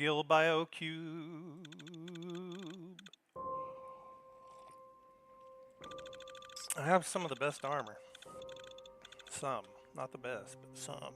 Heal BioCube. I have some of the best armor. Some. Not the best, but some.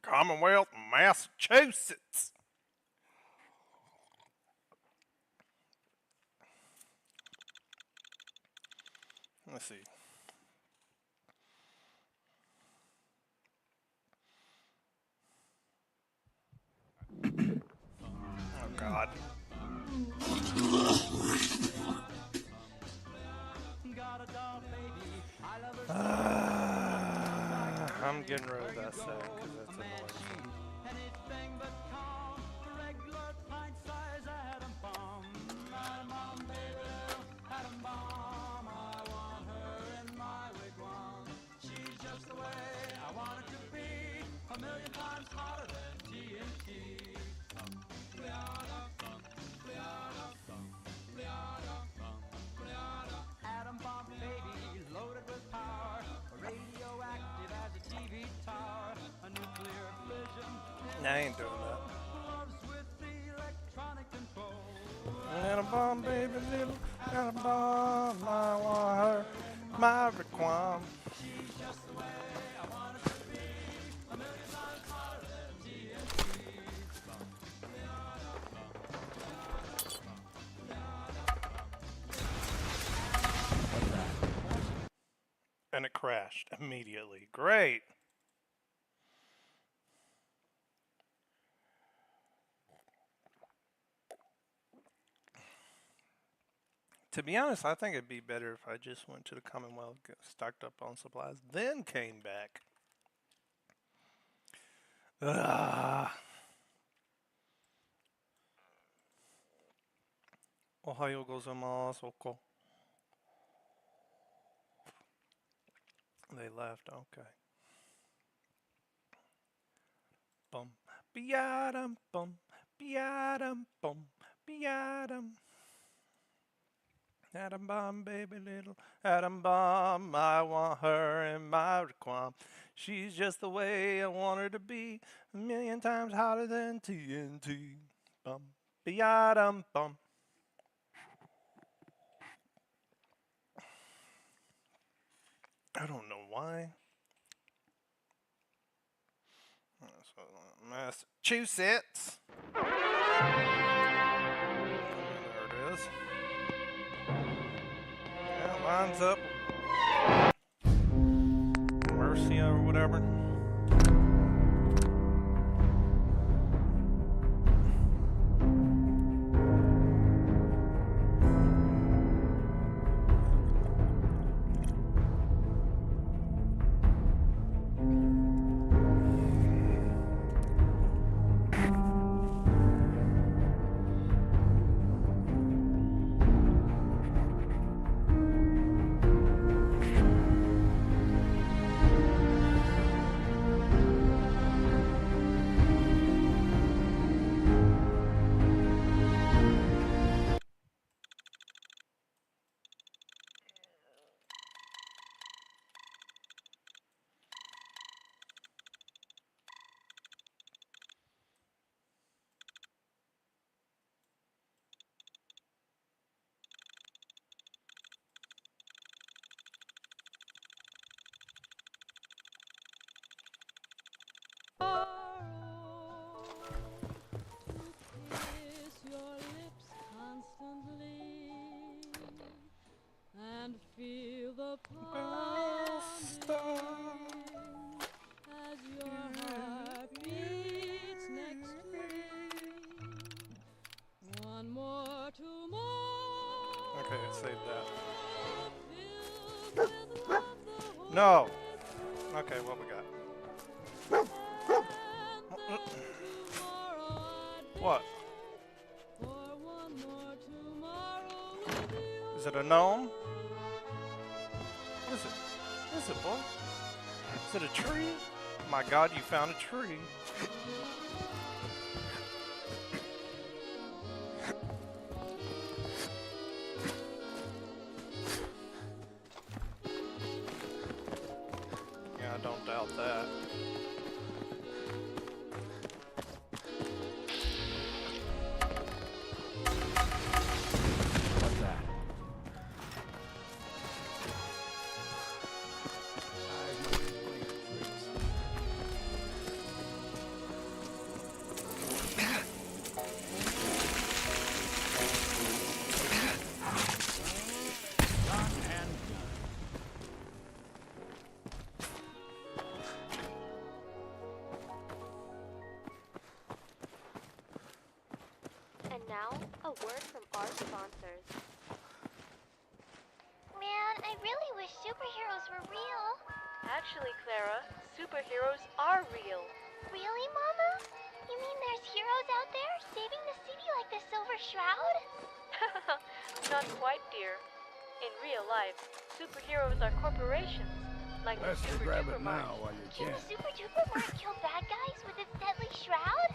Commonwealth, Massachusetts. Let's see. Oh, God. I'm getting rid of that set because that's annoying. Anything but calm, regular pint size atom bomb. Atom bomb, baby, atom bomb. I want her in my wigwam. She's just the way I want it to be. A million times hotter than TNT. Atom bomb, baby, loaded with power. Radioactive as a TV tower. A nuclear fission. I ain't doing that. Atom bomb, baby, little atom bomb. I want her, my requiem. She's just the way I want it to be. A million times hotter than TNT. And it crashed immediately. Great. To be honest, I think it'd be better if I just went to the Commonwealth, stocked up on supplies, then came back. Ohayo gozaimasu. They left, okay. Bum, biadum, bum, biadum, bum, biadum. Atom bomb, baby, little atom bomb. I want her in my requiem. She's just the way I want her to be. A million times hotter than TNT. Bum, biadum, bum. I don't know why. Massachusetts. There it is. Yeah, lines up. Mercia or whatever. And feel the pounding as your heart beats next to me. One more tomorrow. Okay, save that. No. Okay, what we got? What? Is it a gnome? What is it? What is it, boy? Is it a tree? Oh my God, you found a tree. word from our sponsors. Man, I really wish superheroes were real. Actually, Clara, superheroes are real. Really, Mama? You mean there's heroes out there saving the city like the Silver Shroud? Not quite, dear. In real life, superheroes are corporations, like the Best to Super grab Duper it Mart. now while you Can can. the Super Duper Mart kill bad guys with its deadly shroud?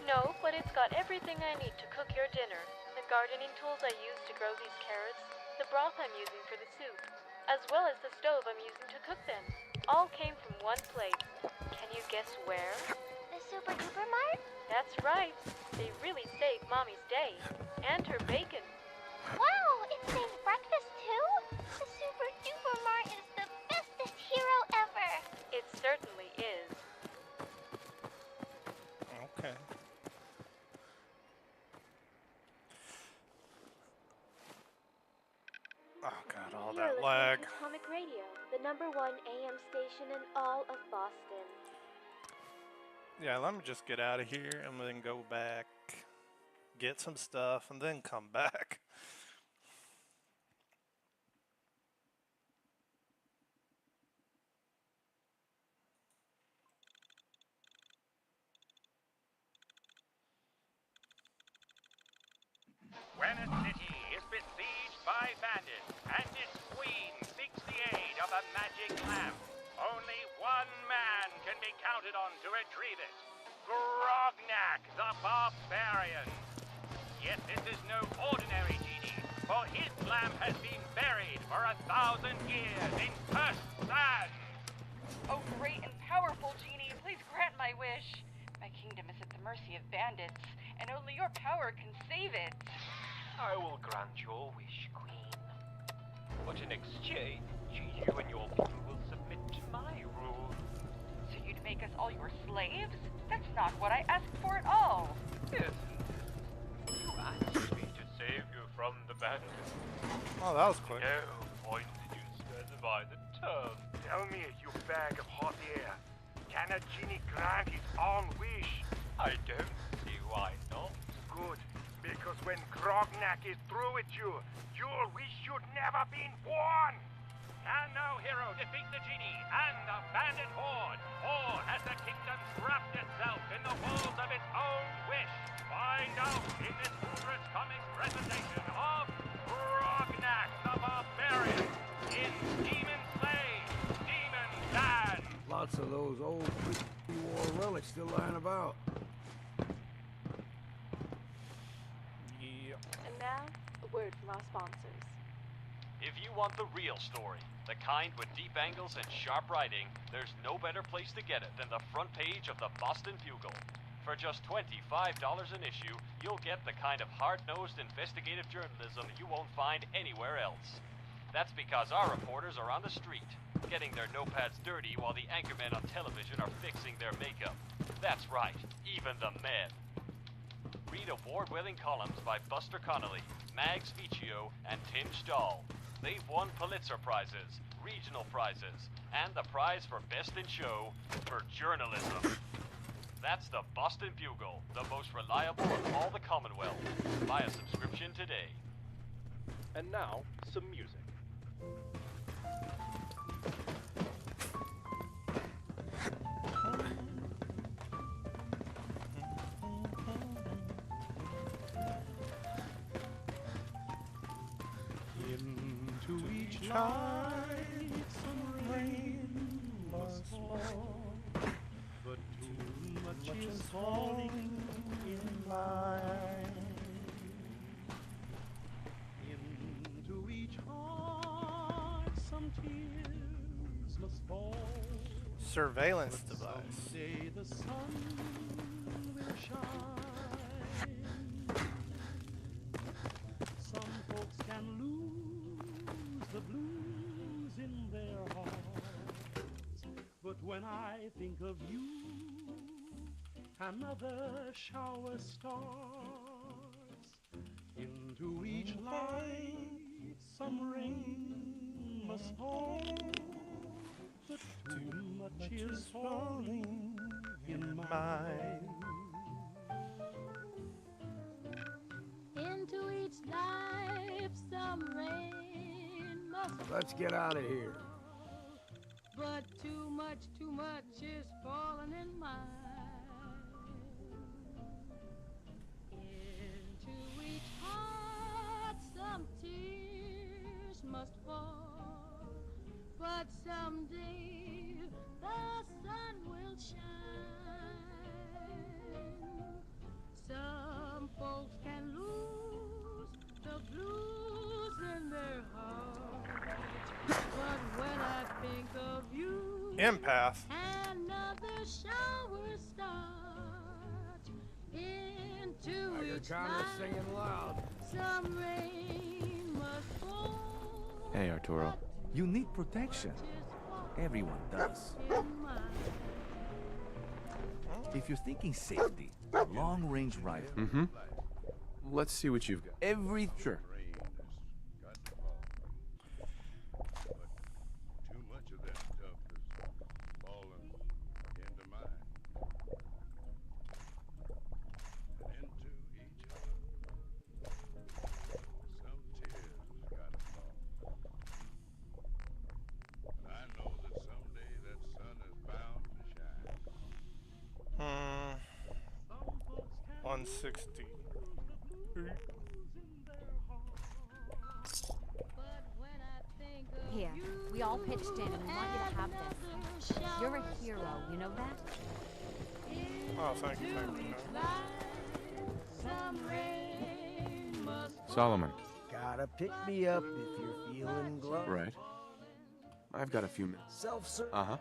No, but it's got everything I need to cook your dinner. The gardening tools I use to grow these carrots, the broth I'm using for the soup, as well as the stove I'm using to cook them. All came from one place. Can you guess where? The Super Duper Mart? That's right. They really saved Mommy's day. And her bacon. Wow, it saves breakfast too? The Super Duper Mart is the bestest hero ever. It certainly is. Okay. Oh god, all You're that lag. listening to Atomic Radio, the #1 AM station in all of Boston. Yeah, let me just get out of here and then go back, get some stuff, and then come back. When a city is besieged by bandits and its queen seeks the aid of a magic lamp, only one man can be counted on to retrieve it. Grognak the Barbarian. Yet this is no ordinary genie, for his lamp has been buried for 1,000 years in cursed sand. Oh, great and powerful genie, please grant my wish. My kingdom is at the mercy of bandits, and only your power can save it. I will grant your wish, Queen. But in exchange, you and your people will submit to my rule. So you'd make us all your slaves? That's not what I asked for at all. Yes. You asked me to save you from the bandits. Oh, that was quick. No point did you specify the term. Tell me, you bag of hot air. Can a genie grant his own wish? I don't see why not. Good, because when Grognak is through with you, your wish should never been born. Can no hero defeat the genie and the bandit horde? Or has the kingdom trapped itself in the walls of its own wish? Find out in this Ultra's Comics presentation of Grognak the Barbarian in Demon Slay, Demon Land. Lots of those old pre-war relics still lying about. Yeah. And now, a word from our sponsors. If you want the real story, the kind with deep angles and sharp writing, there's no better place to get it than the front page of the Boston Bugle. For just $25 an issue, you'll get the kind of hard-nosed investigative journalism you won't find anywhere else. That's because our reporters are on the street, getting their notepads dirty while the anchormen on television are fixing their makeup. That's right, even the men. Read award-winning columns by Buster Connolly, Mags Ficcio, and Tim Stahl. They've won Pulitzer Prizes, regional prizes, and the prize for Best in Show for journalism. That's the Boston Bugle, the most reliable of all the Commonwealth. Buy a subscription today. And now, some music. Into each light some rain must fall, but too much is falling in line. Into each heart some tears must fall. Surveillance device. Someday the sun will shine. Some folks can lose the blues in their hearts, but when I think of you, another shower starts. Into each light some rain must fall, but too much is falling in mine. Into each life some rain must Let's get out of here. but too much is falling in mine. Into each heart some tears must fall, but someday the sun will shine. Some folks can lose the blues in their hearts, but when I think of you, Empath. another shower starts. Into Now you're each kind of life singing loud. some rain must fall. Hey, Arturo. You need protection. Everyone does. If you're thinking safety, long-range rifle. Mm-hmm. Let's see what you've got. Sure. Too much of that stuff is falling into mine. And into each heart. Some tears gotta fall. And I know that someday that sun is bound to shine. 160. Here, we all pitched in and we want you to have this. You're a hero, you know that? Oh, thank you. Solomon. Gotta pick me up if you're feeling glow. Right. I've got a few minutes. Self-serve. Uh-huh.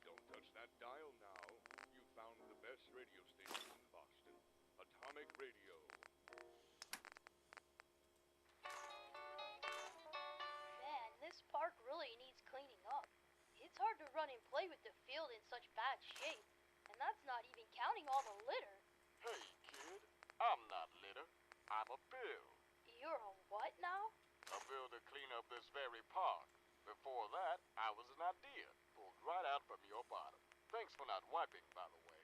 Don't touch that dial now. You found the best radio station in Boston. Atomic Radio. Man, this park really needs cleaning up. It's hard to run and play with the field in such bad shape. And that's not even counting all the litter. Hey, kid. I'm not litter. I'm a bill. You're a what now? A bill to clean up this very park. Before that, I was an idea pulled right out from your bottom. Thanks for not wiping, by the way.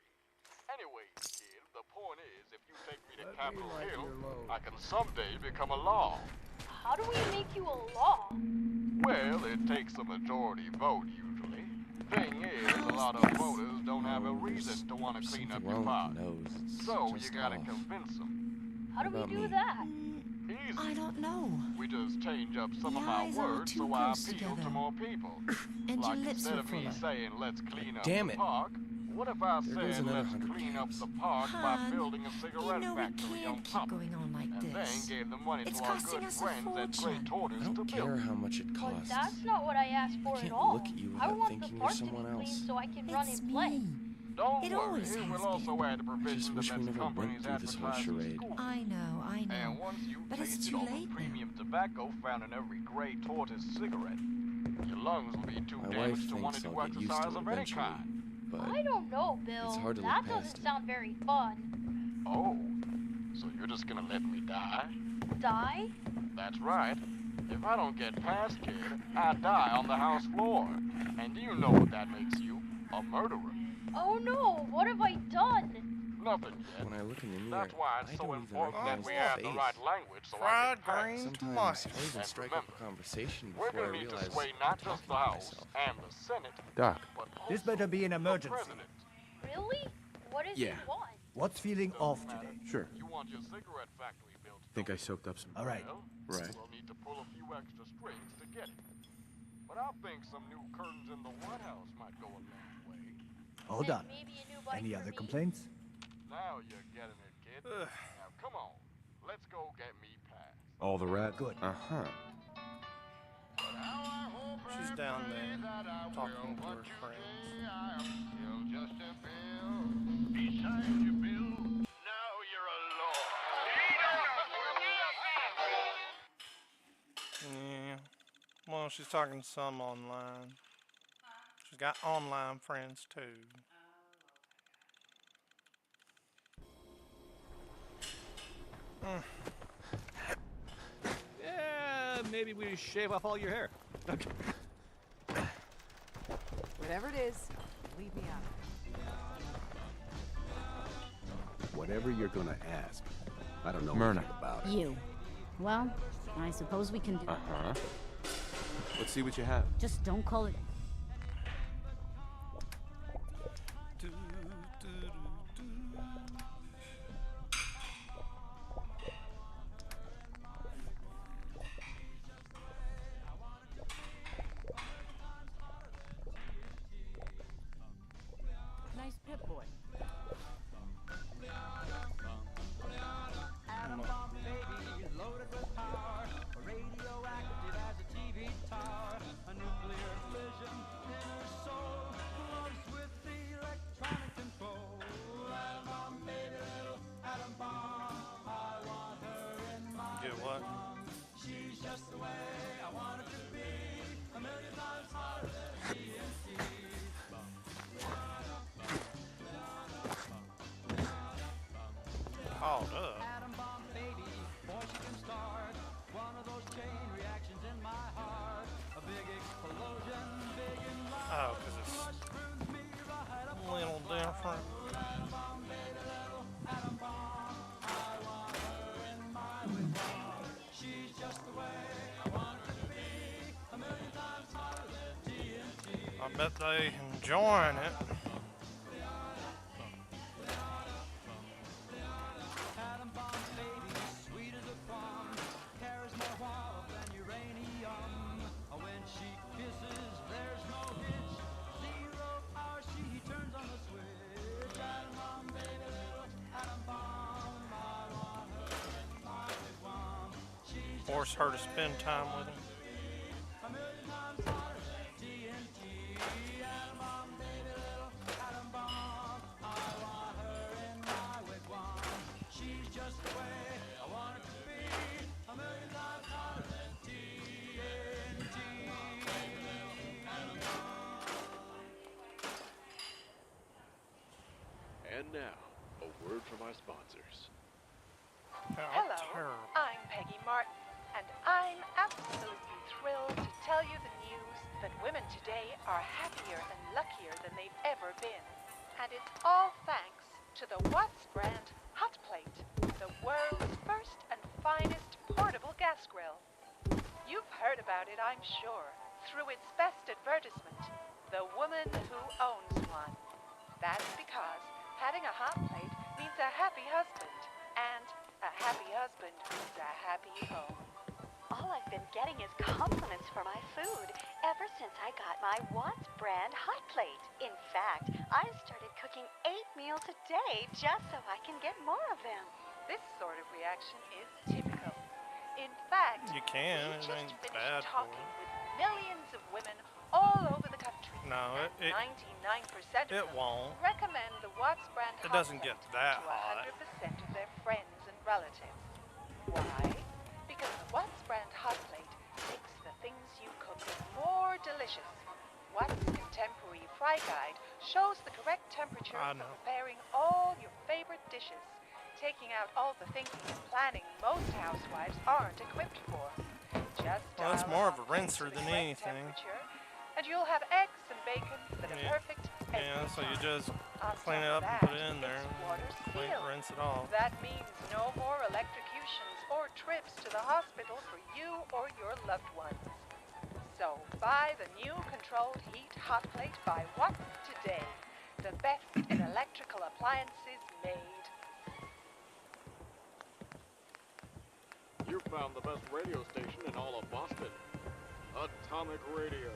Anyways, kid, the point is, if you take me to Let me Capitol light Hill, your load. I can someday become a law. How do we make you a law? Well, it takes a majority vote, usually. Thing is, a lot of voters don't have a reason to want to clean up your park. So you gotta convince them. How do we do that? Easy. I don't know. We just change up some Your of our eyes are words too so I close appeal to together. more people. And Like your lips instead are of me fuller. saying let's clean up Damn the it. park, what if I There goes said another let's 100 clean up cans. the park by Hon, building a You cigarette know we factory on can't top keep of it? going on like And then this. gave the money It's to our costing good us a friends at Great fortune. Tortoise I to don't build. care how much it But costs. that's not what I asked for can't at all. look at you I without want the thinking you're park to be someone clean else. so I can run It's and play. me. Don't It worry, always has we'll also been. add the provision wish that we lets never went companies through this whole advertise in charade. schools. I know. And once you've But it's tasted too all late the now. premium tobacco found in every Grey Tortoise cigarette, your lungs will be too My wife damaged to want thinks to do I'll get used to exercise it of any eventually, kind. but I don't know, Bill. it's hard to That look past doesn't it. sound very fun. Oh, so you're just gonna let me die? Die? That's right. If I don't get past, kid, I die on the house floor. And you know what that makes you? A murderer. Oh no, what have I done? Nothing yet. when I look in the mirror, That's why I it's so don't even important that recognize we the have the face. right language so I Fried can pass. green Sometimes I even And strike remember, up a conversation We're before I gonna need to realize sway I'm not just talking the to House myself. and the Senate, Doc, but This also better be an the emergency. President. Really? What does Yeah. he want? What's feeling off today? sure. You want your cigarette factory built? Think I soaked up some. All right. Well, Right. we'll need to pull a few extra strings to get it. But I think some new curtains in the White House might go a long way. All And done. maybe a new bike Any for other me? complaints? Now you're getting it, kid. Now come on, let's go get me past. All the rat. Good. Uh-huh. She's down there talking to her friends. Yeah. Well, she's talking to some online. She's got online friends too. Yeah, maybe we shave off all your hair. Okay. Whatever it is, leave me out. whatever you're gonna ask. I don't know Myrna. anything about it. You. Well, I suppose we can do... Uh-huh. Let's see what you have. Just don't call it... Nice pit boy. Atom bomb baby, loaded with power, radioactive as a TV tower, a nuclear fission in her soul, glows with the electronic control. Atom bomb baby, little atom bomb, I want her in my Get what? bomb. She's just the way I want her to be, a million times hotter than TNT. Called up. Atom bomb baby, boy she can start one of those chain reactions in my heart. A big explosion, big and loud. Oh, because it's Mushrooms me right up a little different. atom bomb baby, little atom bomb. I want her in my wigwam. She's just the way I want her to be, a million times hotter than TNT. I bet they enjoying it. Atom bomb baby, sweet as a plum, carries more warmth than uranium. When she kisses, there's no hitch. 0 hour, she turns on the switch. Atom bomb baby, little atom bomb. I want her in my wigwam. She's Force her to spend time with him. a million times hotter than TNT. Atom bomb baby, little atom bomb. I want her in my wigwam. She's just the way I want her to be, a million times hotter than TNT. And now, a word from our sponsors. Hello, I'm Peggy Martin, and I'm absolutely thrilled to tell you the news that women today are happier and luckier than they've ever been. And it's all thanks to the Watts brand hot plate, the world's first and finest portable gas grill. You've heard about it, I'm sure, through its best advertisement, The Woman Who Owns One. That's because having a hot plate means a happy husband, and a happy husband means a happy home. All I've been getting is compliments for my food ever since I got my Watts brand hot plate. In fact, I started cooking 8 meals a day just so I can get more of them. This sort of reaction is typical. In fact, You can. we It just ain't finished bad for talking it. with millions of women all over the country. No, and it 99% of it them won't. recommend the Watts brand It hot doesn't plate get that to hot. 100% of their friends and relatives. Why? Because the Watts brand hot plate makes the things you cook more delicious. Watts Contemporary Fry Guide shows the correct temperature I for know. preparing all your favorite dishes, taking out all the thinking and planning most housewives aren't equipped for. Just Well, it's dial more the of a hot plate rinser to the than correct anything. temperature, and you'll have eggs and bacon that are Yeah. perfect every Yeah, so you time. just On clean it top up of and put it that, in there, it's and water sealed. rinse it off. That means no more electrocutions or trips to the hospital for you or your loved ones. So buy the new controlled heat hot plate by Watts today. The best in electrical appliances made. You found the best radio station in all of Boston. Atomic Radio.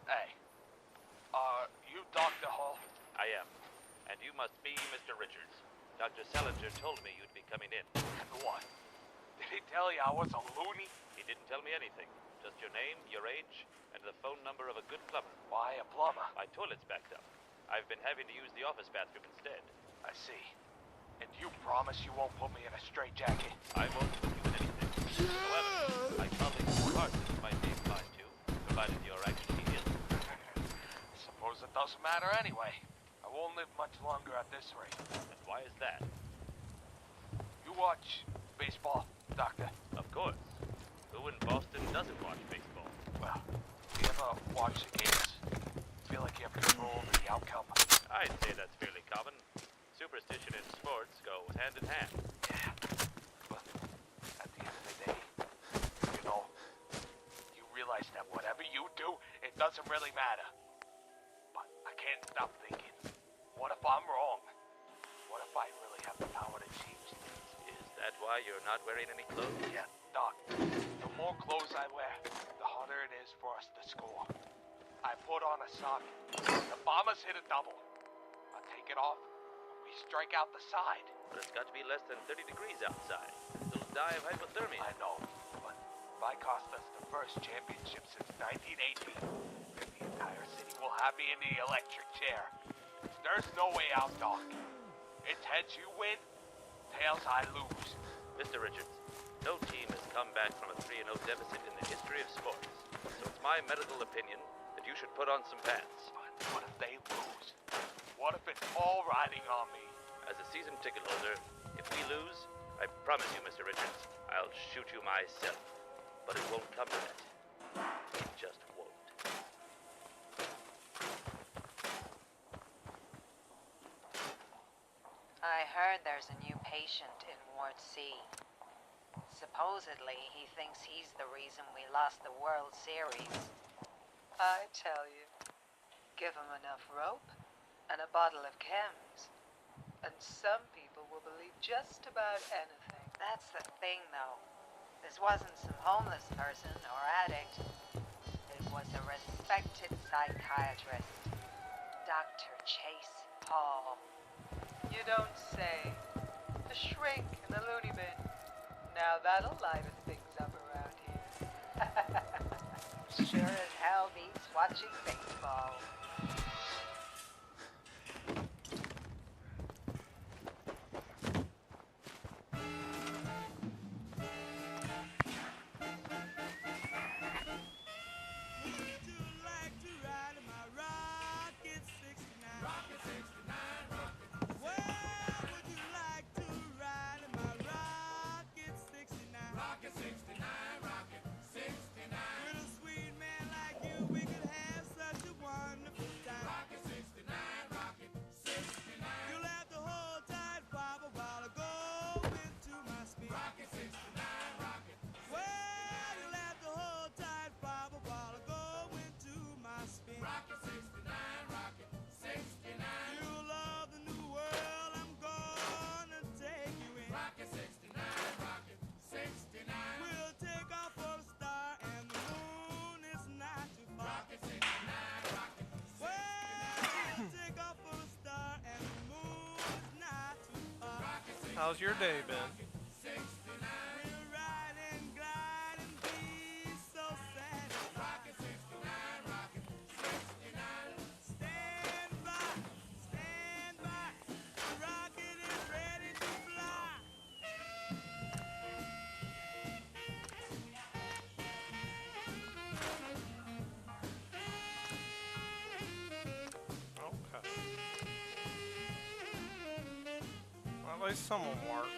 Hey, are you Dr. Hall? I am. And you must be Mr. Richards. Dr. Salinger told me you'd be coming in. What? Did he tell you I was a loony? He didn't tell me anything. Just your name, your age, and the phone number of a good plumber. Why a plumber? My toilet's backed up. I've been having to use the office bathroom instead. I see. And you promise you won't put me in a straitjacket? I won't put you in anything. However, my colleague Parsons might be fine too, provided you're actually ill. Suppose it doesn't matter anyway. I won't live much longer at this rate. And why is that? You watch baseball, Doctor? Of course. Who in Boston doesn't watch baseball? Well, do you ever watch the games? Feel like you have control over the outcome? I'd say that's fairly common. Superstition and sports go hand in hand. Yeah, but at the end of the day, you know, you realize that whatever you do, it doesn't really matter. But I can't stop thinking, what if I'm wrong? What if I really have the power to change things? Is that why you're not wearing any clothes? Yeah, Doc, the more clothes I wear, the harder it is for us to score. I put on a sock. The Bombers hit a double. I take it off. We strike out the side. But it's got to be less than 30 degrees outside. You'll die of hypothermia. I know, but if I cost us the first championship since 1918, then the entire city will have me in the electric chair. There's no way out, Doc. It's heads you win, tails I lose. Mr. Richards, no team has come back from a 3-0 deficit in the history of sports. So it's my medical opinion that you should put on some pants. But what if they lose? What if it's all riding on me? As a season ticket holder, if we lose, I promise you, Mr. Richards, I'll shoot you myself. But it won't come to that. It just won't. I heard there's a new patient in Ward C. Supposedly, he thinks he's the reason we lost the World Series. I tell you, give him enough rope and a bottle of chems, and some people will believe just about anything. That's the thing, though. This wasn't some homeless person or addict. It was a respected psychiatrist, Dr. Chase Hall. You don't say. A shrink in the loony bin. Now that'll liven things up around here. Sure as hell beats watching baseball. How's your day been? Okay. Well, at least someone works.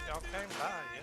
Y'all came by, yes?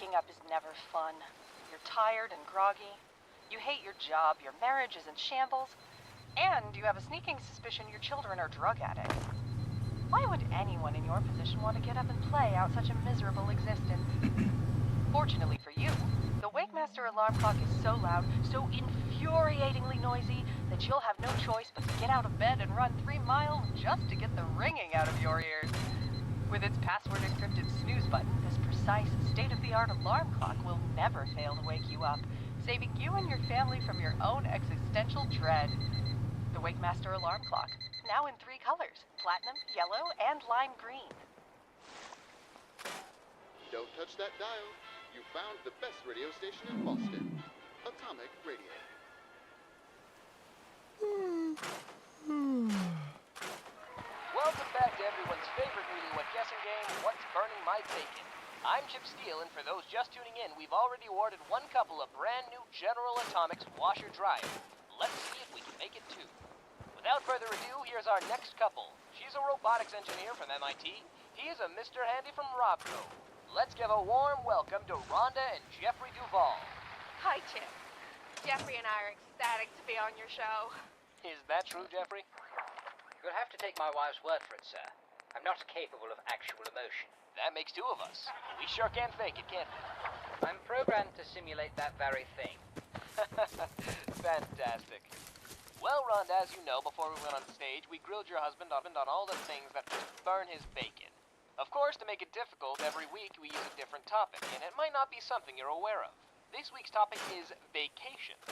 Waking up is never fun. You're tired and groggy. You hate your job, your marriage is in shambles, and you have a sneaking suspicion your children are drug addicts. Why would anyone in your position want to get up and play out such a miserable existence? Fortunately for you, the Wakemaster alarm clock is so loud, so infuriatingly noisy, that you'll have no choice but to get out of bed and run 3 miles just to get the ringing out of your ears. With its password-encrypted snooze button, this precise, state-of-the-art alarm clock will never fail to wake you up, saving you and your family from your own existential dread. The Wakemaster alarm clock, now in 3 colors: platinum, yellow, and lime green. Don't touch that dial. You found the best radio station in Boston. Atomic Radio. Welcome back to everyone's favorite newlywed guessing game, What's Burning My Bacon? I'm Chip Steele, and for those just tuning in, we've already awarded one couple a brand new General Atomics washer dryer. Let's see if we can make it two. Without further ado, here's our next couple. She's a robotics engineer from MIT. He's a Mr. Handy from Robco. Let's give a warm welcome to Rhonda and Jeffrey Duvall. Hi, Chip. Jeffrey and I are ecstatic to be on your show. Is that true, Jeffrey? You'll have to take my wife's word for it, sir. I'm not capable of actual emotion. That makes two of us. We sure can fake it, can't we? I'm programmed to simulate that very thing. Fantastic. Well, Rhonda, as you know, before we went on stage, we grilled your husband on all the things that just burn his bacon. Of course, to make it difficult, every week we use a different topic, and it might not be something you're aware of. This week's topic is vacations.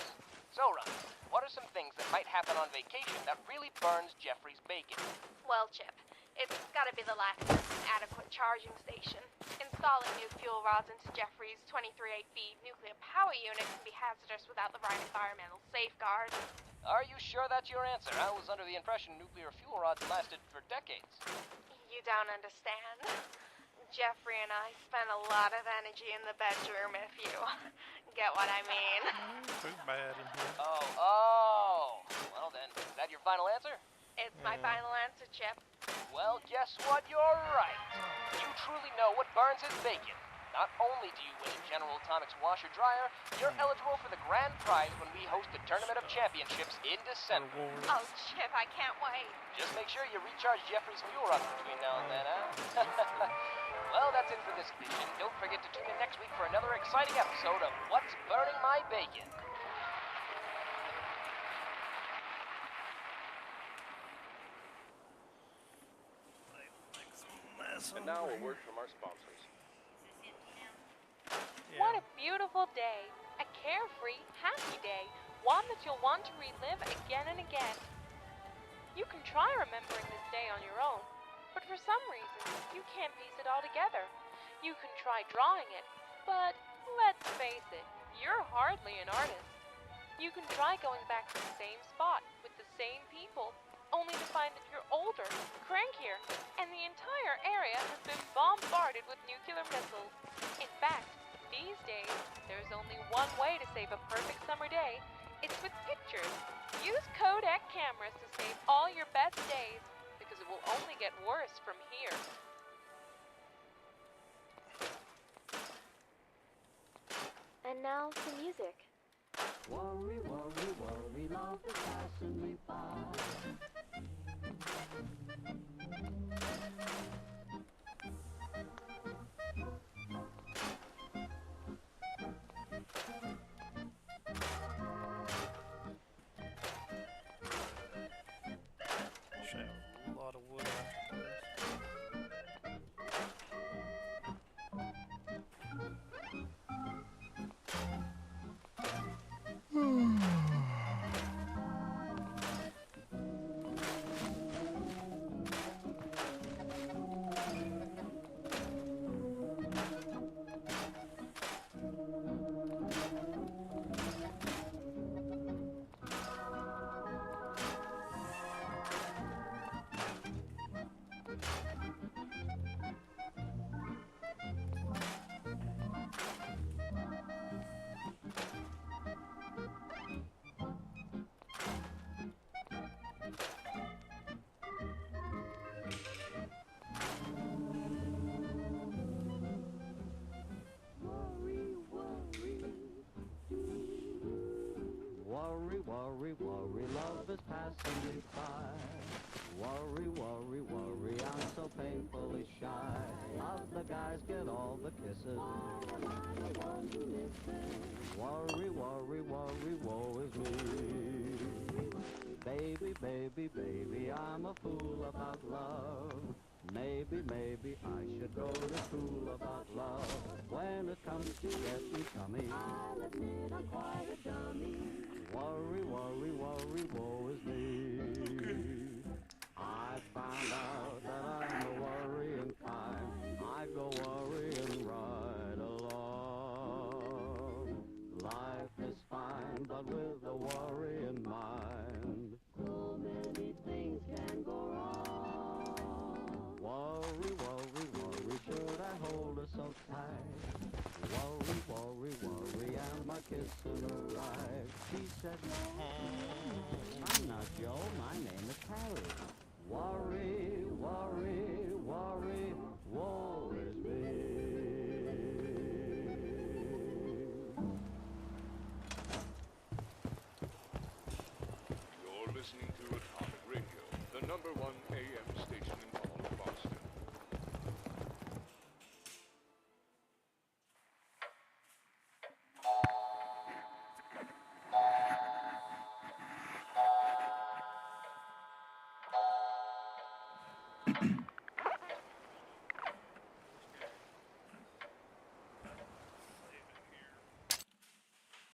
So, Rhonda, what are some things that might happen on vacation that really burns Jeffrey's bacon? Well, Chip, it's gotta be the lack of an adequate charging station. Installing new fuel rods into Jeffrey's 23-8B nuclear power unit can be hazardous without the right environmental safeguards. Are you sure that's your answer? I was under the impression nuclear fuel rods lasted for decades. You don't understand. Jeffrey and I spend a lot of energy in the bedroom, if you get what I mean. Too bad in here. Oh. Well then, is that your final answer? It's my final answer, Chip. Well, guess what? You're right. You truly know what burns his bacon. Not only do you win a General Atomics washer dryer, you're eligible for the grand prize when we host the Tournament of Championships in December. Oh, Chip, I can't wait. Just make sure you recharge Jeffrey's fuel rods between now and then, huh? Well, that's it for this edition. Don't forget to tune in next week for another exciting episode of What's Burning My Bacon. And now a word from our sponsors. What a beautiful day. A carefree, happy day. One that you'll want to relive again and again. You can try remembering this day on your own, but for some reason, you can't piece it all together. You can try drawing it, but let's face it, you're hardly an artist. You can try going back to the same spot with the same people, only to find that you're older, crankier, and the entire area has been bombarded with nuclear missiles. In fact, these days, there's only one way to save a perfect summer day. It's with pictures. Use Kodak cameras to save all your best days, because it will only get worse from here. And now some music. Worry, worry, worry, love is passing me by. Should have a lot of wood after this. Worry, worry, love is passing me by. Worry, worry, worry, I'm so painfully shy. Other guys get all the kisses. Worry, worry, worry, woe is me. Baby, baby, baby, I'm a fool about love. Maybe, maybe I should go to school about love. When it comes to getting chummy, I'll admit I'm quite a dummy. Worry, worry, worry, woe is me. I found out that I'm a worrying kind. I go worrying right along. Life is fine, but with a worry in mind, so many things can go wrong. Worry, worry, worry, should I hold her so tight? Worry, worry, worry, am I kissing her right? She said, no, I'm not Joe, my name is Harry. Worry, worry, worry, woe is me. You're listening to Atomic Radio, the #1 AM station in